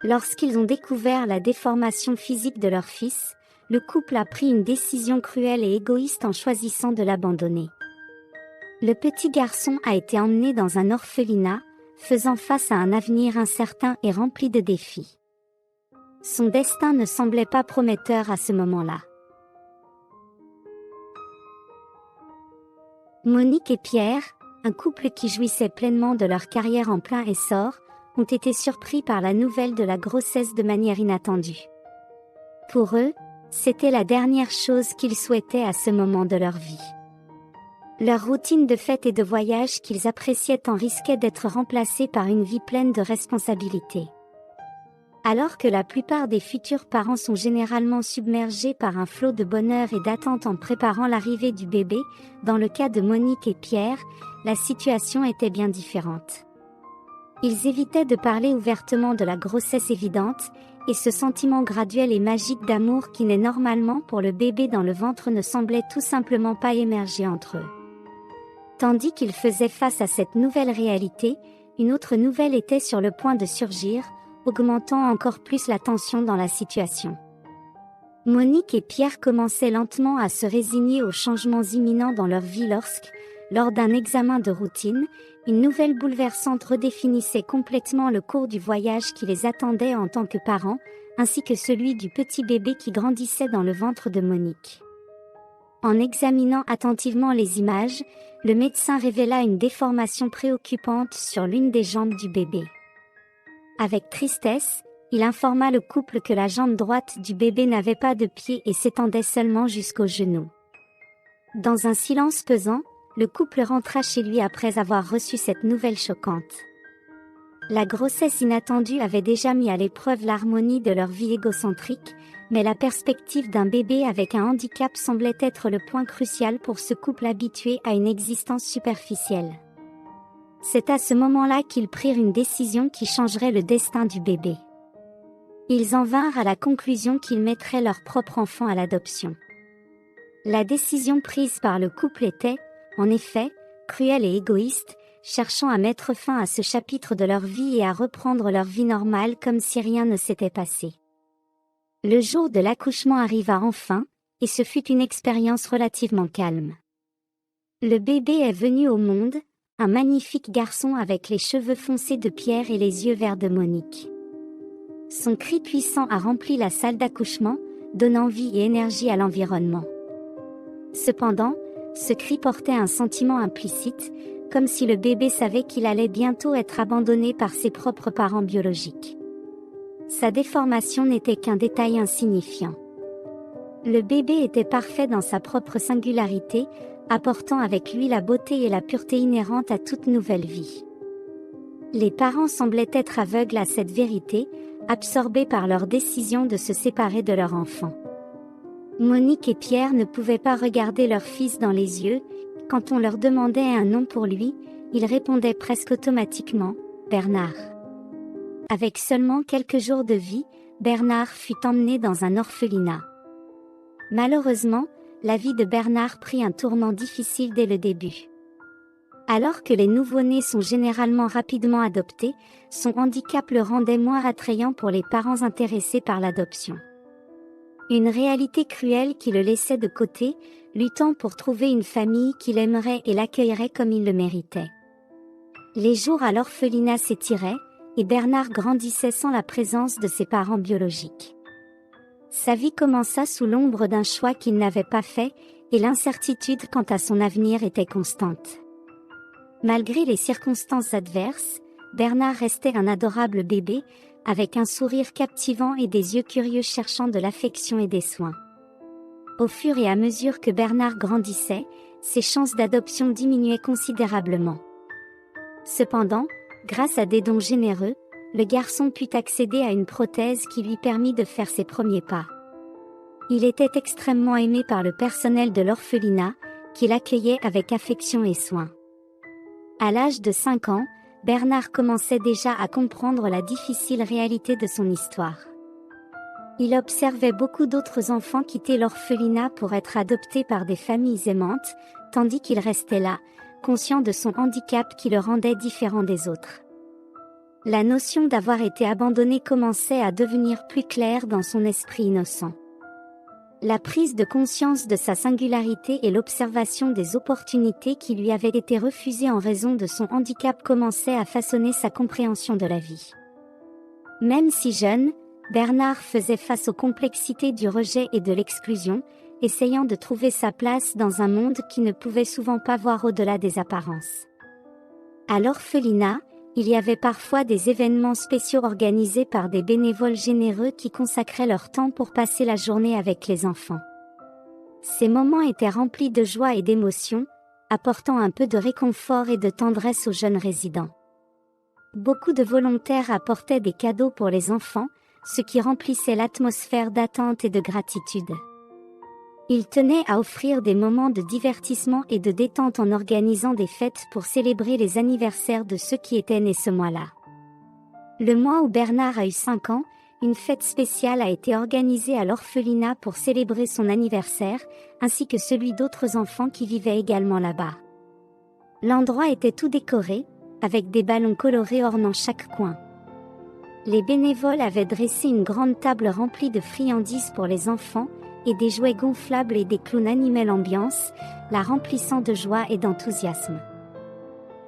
Lorsqu'ils ont découvert la déformation physique de leur fils, le couple a pris une décision cruelle et égoïste en choisissant de l'abandonner. Le petit garçon a été emmené dans un orphelinat, faisant face à un avenir incertain et rempli de défis. Son destin ne semblait pas prometteur à ce moment-là. Monique et Pierre, un couple qui jouissait pleinement de leur carrière en plein essor, ont été surpris par la nouvelle de la grossesse de manière inattendue. Pour eux, c'était la dernière chose qu'ils souhaitaient à ce moment de leur vie. Leur routine de fête et de voyage qu'ils appréciaient tant risquait d'être remplacée par une vie pleine de responsabilités. Alors que la plupart des futurs parents sont généralement submergés par un flot de bonheur et d'attente en préparant l'arrivée du bébé, dans le cas de Monique et Pierre, la situation était bien différente. Ils évitaient de parler ouvertement de la grossesse évidente, et ce sentiment graduel et magique d'amour qui naît normalement pour le bébé dans le ventre ne semblait tout simplement pas émerger entre eux. Tandis qu'ils faisaient face à cette nouvelle réalité, une autre nouvelle était sur le point de surgir, augmentant encore plus la tension dans la situation. Monique et Pierre commençaient lentement à se résigner aux changements imminents dans leur vie lorsque, lors d'un examen de routine, une nouvelle bouleversante redéfinissait complètement le cours du voyage qui les attendait en tant que parents, ainsi que celui du petit bébé qui grandissait dans le ventre de Monique. En examinant attentivement les images, le médecin révéla une déformation préoccupante sur l'une des jambes du bébé. Avec tristesse, il informa le couple que la jambe droite du bébé n'avait pas de pied et s'étendait seulement jusqu'au genou. Dans un silence pesant, le couple rentra chez lui après avoir reçu cette nouvelle choquante. La grossesse inattendue avait déjà mis à l'épreuve l'harmonie de leur vie égocentrique, mais la perspective d'un bébé avec un handicap semblait être le point crucial pour ce couple habitué à une existence superficielle. C'est à ce moment-là qu'ils prirent une décision qui changerait le destin du bébé. Ils en vinrent à la conclusion qu'ils mettraient leur propre enfant à l'adoption. La décision prise par le couple était, en effet, cruelle et égoïste, cherchant à mettre fin à ce chapitre de leur vie et à reprendre leur vie normale comme si rien ne s'était passé. Le jour de l'accouchement arriva enfin, et ce fut une expérience relativement calme. Le bébé est venu au monde, un magnifique garçon avec les cheveux foncés de Pierre et les yeux verts de Monique. Son cri puissant a rempli la salle d'accouchement, donnant vie et énergie à l'environnement. Cependant, ce cri portait un sentiment implicite, comme si le bébé savait qu'il allait bientôt être abandonné par ses propres parents biologiques. Sa déformation n'était qu'un détail insignifiant. Le bébé était parfait dans sa propre singularité, apportant avec lui la beauté et la pureté inhérentes à toute nouvelle vie. Les parents semblaient être aveugles à cette vérité, absorbés par leur décision de se séparer de leur enfant. Monique et Pierre ne pouvaient pas regarder leur fils dans les yeux. Quand on leur demandait un nom pour lui, ils répondaient presque automatiquement « Bernard ». Avec seulement quelques jours de vie, Bernard fut emmené dans un orphelinat. Malheureusement, la vie de Bernard prit un tournant difficile dès le début. Alors que les nouveau-nés sont généralement rapidement adoptés, son handicap le rendait moins attrayant pour les parents intéressés par l'adoption. Une réalité cruelle qui le laissait de côté, luttant pour trouver une famille qui l'aimerait et l'accueillerait comme il le méritait. Les jours à l'orphelinat s'étiraient, et Bernard grandissait sans la présence de ses parents biologiques. Sa vie commença sous l'ombre d'un choix qu'il n'avait pas fait, et l'incertitude quant à son avenir était constante. Malgré les circonstances adverses, Bernard restait un adorable bébé, avec un sourire captivant et des yeux curieux cherchant de l'affection et des soins. Au fur et à mesure que Bernard grandissait, ses chances d'adoption diminuaient considérablement. Cependant, grâce à des dons généreux, le garçon put accéder à une prothèse qui lui permit de faire ses premiers pas. Il était extrêmement aimé par le personnel de l'orphelinat, qui l'accueillait avec affection et soin. À l'âge de 5 ans, Bernard commençait déjà à comprendre la difficile réalité de son histoire. Il observait beaucoup d'autres enfants quitter l'orphelinat pour être adoptés par des familles aimantes, tandis qu'il restait là, conscient de son handicap qui le rendait différent des autres. La notion d'avoir été abandonné commençait à devenir plus claire dans son esprit innocent. La prise de conscience de sa singularité et l'observation des opportunités qui lui avaient été refusées en raison de son handicap commençaient à façonner sa compréhension de la vie. Même si jeune, Bernard faisait face aux complexités du rejet et de l'exclusion, essayant de trouver sa place dans un monde qui ne pouvait souvent pas voir au-delà des apparences. À l'orphelinat, il y avait parfois des événements spéciaux organisés par des bénévoles généreux qui consacraient leur temps pour passer la journée avec les enfants. Ces moments étaient remplis de joie et d'émotion, apportant un peu de réconfort et de tendresse aux jeunes résidents. Beaucoup de volontaires apportaient des cadeaux pour les enfants, ce qui remplissait l'atmosphère d'attente et de gratitude. Ils tenaient à offrir des moments de divertissement et de détente en organisant des fêtes pour célébrer les anniversaires de ceux qui étaient nés ce mois-là. Le mois où Bernard a eu 5 ans, une fête spéciale a été organisée à l'orphelinat pour célébrer son anniversaire, ainsi que celui d'autres enfants qui vivaient également là-bas. L'endroit était tout décoré, avec des ballons colorés ornant chaque coin. Les bénévoles avaient dressé une grande table remplie de friandises pour les enfants, et des jouets gonflables et des clowns animaient l'ambiance, la remplissant de joie et d'enthousiasme.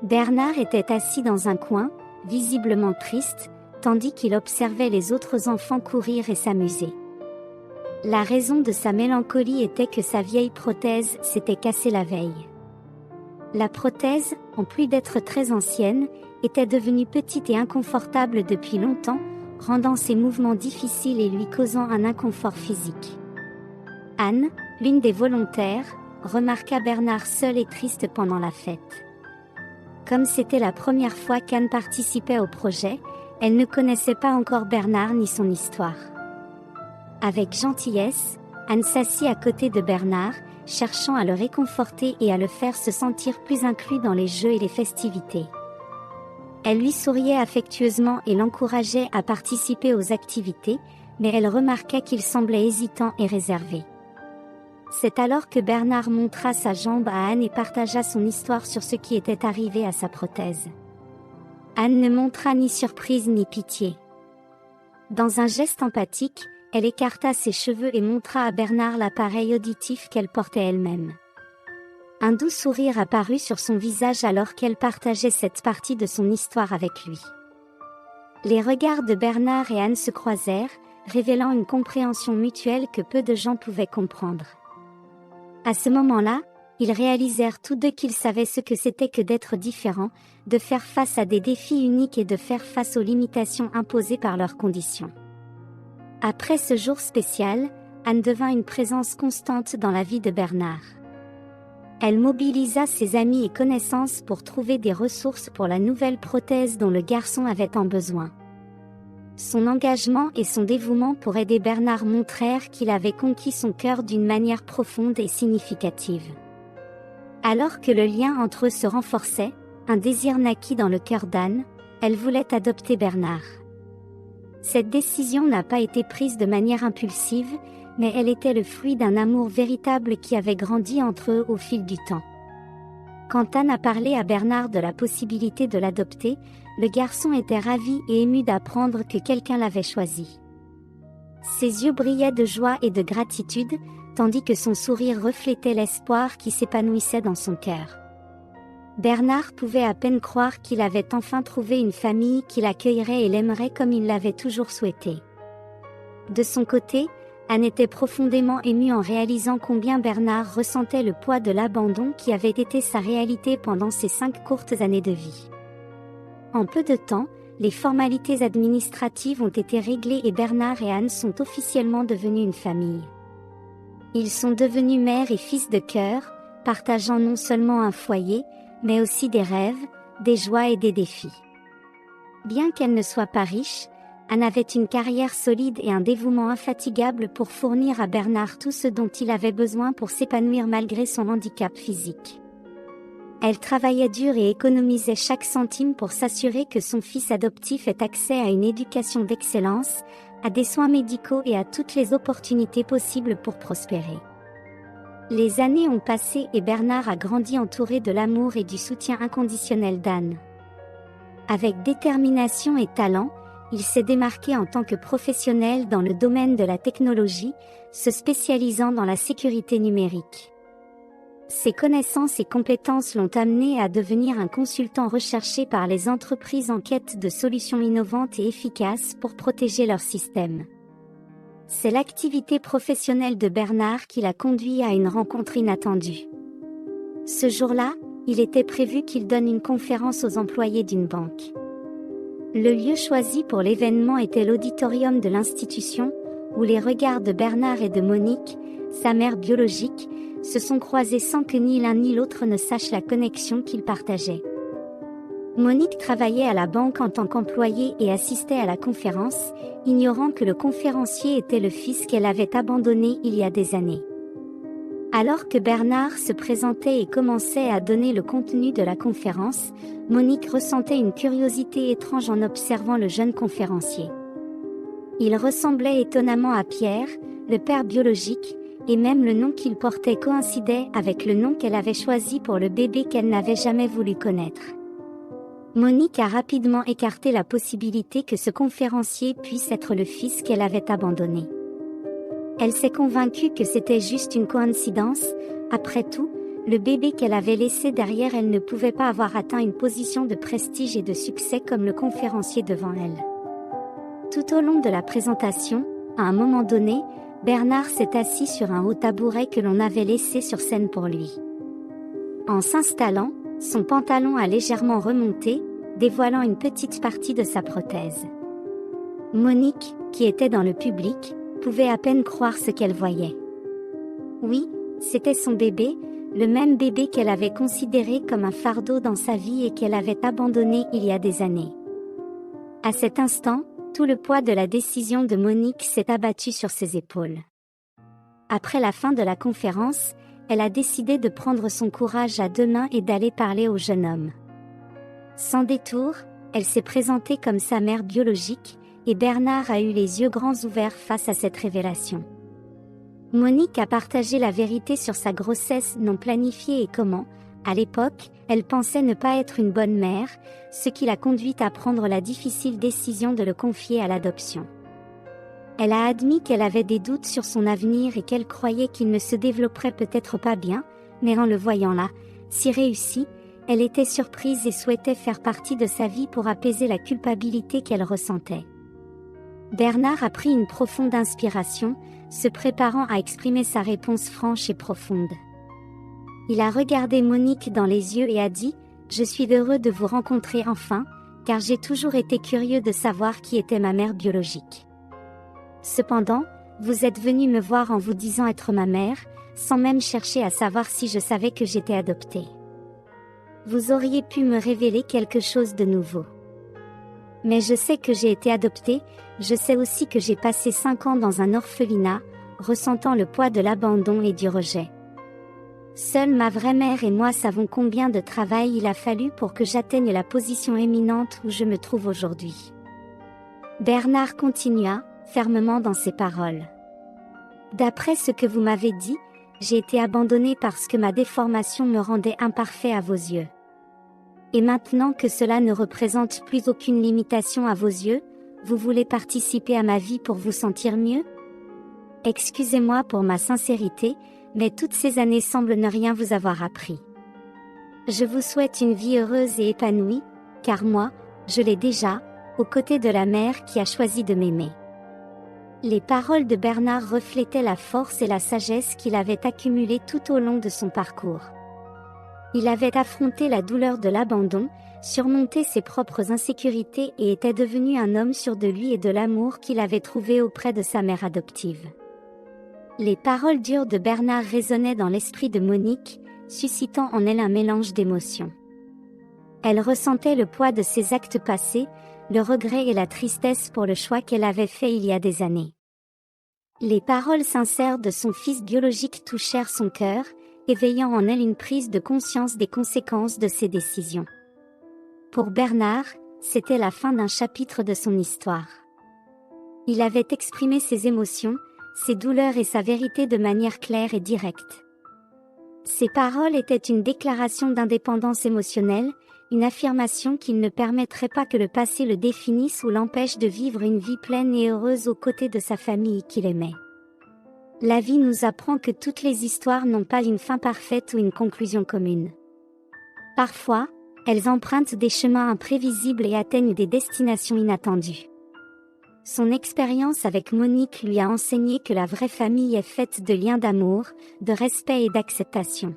Bernard était assis dans un coin, visiblement triste, tandis qu'il observait les autres enfants courir et s'amuser. La raison de sa mélancolie était que sa vieille prothèse s'était cassée la veille. La prothèse, en plus d'être très ancienne, était devenue petite et inconfortable depuis longtemps, rendant ses mouvements difficiles et lui causant un inconfort physique. Anne, l'une des volontaires, remarqua Bernard seul et triste pendant la fête. Comme c'était la première fois qu'Anne participait au projet, elle ne connaissait pas encore Bernard ni son histoire. Avec gentillesse, Anne s'assit à côté de Bernard, cherchant à le réconforter et à le faire se sentir plus inclus dans les jeux et les festivités. Elle lui souriait affectueusement et l'encourageait à participer aux activités, mais elle remarqua qu'il semblait hésitant et réservé. C'est alors que Bernard montra sa jambe à Anne et partagea son histoire sur ce qui était arrivé à sa prothèse. Anne ne montra ni surprise ni pitié. Dans un geste empathique, elle écarta ses cheveux et montra à Bernard l'appareil auditif qu'elle portait elle-même. Un doux sourire apparut sur son visage alors qu'elle partageait cette partie de son histoire avec lui. Les regards de Bernard et Anne se croisèrent, révélant une compréhension mutuelle que peu de gens pouvaient comprendre. À ce moment-là, ils réalisèrent tous deux qu'ils savaient ce que c'était que d'être différents, de faire face à des défis uniques et de faire face aux limitations imposées par leurs conditions. Après ce jour spécial, Anne devint une présence constante dans la vie de Bernard. Elle mobilisa ses amis et connaissances pour trouver des ressources pour la nouvelle prothèse dont le garçon avait tant besoin. Son engagement et son dévouement pour aider Bernard montrèrent qu'il avait conquis son cœur d'une manière profonde et significative. Alors que le lien entre eux se renforçait, un désir naquit dans le cœur d'Anne, elle voulait adopter Bernard. Cette décision n'a pas été prise de manière impulsive, mais elle était le fruit d'un amour véritable qui avait grandi entre eux au fil du temps. Quand Anne a parlé à Bernard de la possibilité de l'adopter, le garçon était ravi et ému d'apprendre que quelqu'un l'avait choisi. Ses yeux brillaient de joie et de gratitude, tandis que son sourire reflétait l'espoir qui s'épanouissait dans son cœur. Bernard pouvait à peine croire qu'il avait enfin trouvé une famille qui l'accueillerait et l'aimerait comme il l'avait toujours souhaité. De son côté, Anne était profondément émue en réalisant combien Bernard ressentait le poids de l'abandon qui avait été sa réalité pendant ses 5 courtes années de vie. En peu de temps, les formalités administratives ont été réglées et Bernard et Anne sont officiellement devenus une famille. Ils sont devenus mère et fils de cœur, partageant non seulement un foyer, mais aussi des rêves, des joies et des défis. Bien qu'elle ne soit pas riche, Anne avait une carrière solide et un dévouement infatigable pour fournir à Bernard tout ce dont il avait besoin pour s'épanouir malgré son handicap physique. Elle travaillait dur et économisait chaque centime pour s'assurer que son fils adoptif ait accès à une éducation d'excellence, à des soins médicaux et à toutes les opportunités possibles pour prospérer. Les années ont passé et Bernard a grandi entouré de l'amour et du soutien inconditionnel d'Anne. Avec détermination et talent, il s'est démarqué en tant que professionnel dans le domaine de la technologie, se spécialisant dans la sécurité numérique. Ses connaissances et compétences l'ont amené à devenir un consultant recherché par les entreprises en quête de solutions innovantes et efficaces pour protéger leurs systèmes. C'est l'activité professionnelle de Bernard qui l'a conduit à une rencontre inattendue. Ce jour-là, il était prévu qu'il donne une conférence aux employés d'une banque. Le lieu choisi pour l'événement était l'auditorium de l'institution, où les regards de Bernard et de Monique, sa mère biologique, se sont croisés sans que ni l'un ni l'autre ne sache la connexion qu'ils partageaient. Monique travaillait à la banque en tant qu'employée et assistait à la conférence, ignorant que le conférencier était le fils qu'elle avait abandonné il y a des années. Alors que Bernard se présentait et commençait à donner le contenu de la conférence, Monique ressentait une curiosité étrange en observant le jeune conférencier. Il ressemblait étonnamment à Pierre, le père biologique, et même le nom qu'il portait coïncidait avec le nom qu'elle avait choisi pour le bébé qu'elle n'avait jamais voulu connaître. Monique a rapidement écarté la possibilité que ce conférencier puisse être le fils qu'elle avait abandonné. Elle s'est convaincue que c'était juste une coïncidence. Après tout, le bébé qu'elle avait laissé derrière elle ne pouvait pas avoir atteint une position de prestige et de succès comme le conférencier devant elle. Tout au long de la présentation, à un moment donné, Bernard s'est assis sur un haut tabouret que l'on avait laissé sur scène pour lui. En s'installant, son pantalon a légèrement remonté, dévoilant une petite partie de sa prothèse. Monique, qui était dans le public, pouvait à peine croire ce qu'elle voyait. Oui, c'était son bébé, le même bébé qu'elle avait considéré comme un fardeau dans sa vie et qu'elle avait abandonné il y a des années. À cet instant, tout le poids de la décision de Monique s'est abattu sur ses épaules. Après la fin de la conférence, elle a décidé de prendre son courage à deux mains et d'aller parler au jeune homme. Sans détour, elle s'est présentée comme sa mère biologique, et Bernard a eu les yeux grands ouverts face à cette révélation. Monique a partagé la vérité sur sa grossesse non planifiée et comment, à l'époque, elle pensait ne pas être une bonne mère, ce qui l'a conduite à prendre la difficile décision de le confier à l'adoption. Elle a admis qu'elle avait des doutes sur son avenir et qu'elle croyait qu'il ne se développerait peut-être pas bien, mais en le voyant là, si réussi, elle était surprise et souhaitait faire partie de sa vie pour apaiser la culpabilité qu'elle ressentait. Bernard a pris une profonde inspiration, se préparant à exprimer sa réponse franche et profonde. Il a regardé Monique dans les yeux et a dit « Je suis heureux de vous rencontrer enfin, car j'ai toujours été curieux de savoir qui était ma mère biologique. Cependant, vous êtes venu me voir en vous disant être ma mère, sans même chercher à savoir si je savais que j'étais adoptée. Vous auriez pu me révéler quelque chose de nouveau. Mais je sais que j'ai été adoptée, je sais aussi que j'ai passé 5 ans dans un orphelinat, ressentant le poids de l'abandon et du rejet. Seule ma vraie mère et moi savons combien de travail il a fallu pour que j'atteigne la position éminente où je me trouve aujourd'hui. » Bernard continua, fermement dans ses paroles. « D'après ce que vous m'avez dit, j'ai été abandonnée parce que ma déformation me rendait imparfait à vos yeux. Et maintenant que cela ne représente plus aucune limitation à vos yeux, vous voulez participer à ma vie pour vous sentir mieux? Excusez-moi pour ma sincérité, mais toutes ces années semblent ne rien vous avoir appris. Je vous souhaite une vie heureuse et épanouie, car moi, je l'ai déjà, aux côtés de la mère qui a choisi de m'aimer. » Les paroles de Bernard reflétaient la force et la sagesse qu'il avait accumulées tout au long de son parcours. Il avait affronté la douleur de l'abandon, surmonté ses propres insécurités et était devenu un homme sûr de lui et de l'amour qu'il avait trouvé auprès de sa mère adoptive. Les paroles dures de Bernard résonnaient dans l'esprit de Monique, suscitant en elle un mélange d'émotions. Elle ressentait le poids de ses actes passés, le regret et la tristesse pour le choix qu'elle avait fait il y a des années. Les paroles sincères de son fils biologique touchèrent son cœur, éveillant en elle une prise de conscience des conséquences de ses décisions. Pour Bernard, c'était la fin d'un chapitre de son histoire. Il avait exprimé ses émotions, ses douleurs et sa vérité de manière claire et directe. Ses paroles étaient une déclaration d'indépendance émotionnelle, une affirmation qu'il ne permettrait pas que le passé le définisse ou l'empêche de vivre une vie pleine et heureuse aux côtés de sa famille qu'il aimait. La vie nous apprend que toutes les histoires n'ont pas une fin parfaite ou une conclusion commune. Parfois, elles empruntent des chemins imprévisibles et atteignent des destinations inattendues. Son expérience avec Monique lui a enseigné que la vraie famille est faite de liens d'amour, de respect et d'acceptation.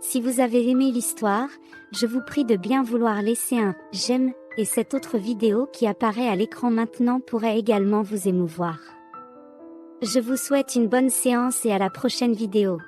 Si vous avez aimé l'histoire, je vous prie de bien vouloir laisser un « j'aime » et cette autre vidéo qui apparaît à l'écran maintenant pourrait également vous émouvoir. Je vous souhaite une bonne séance et à la prochaine vidéo.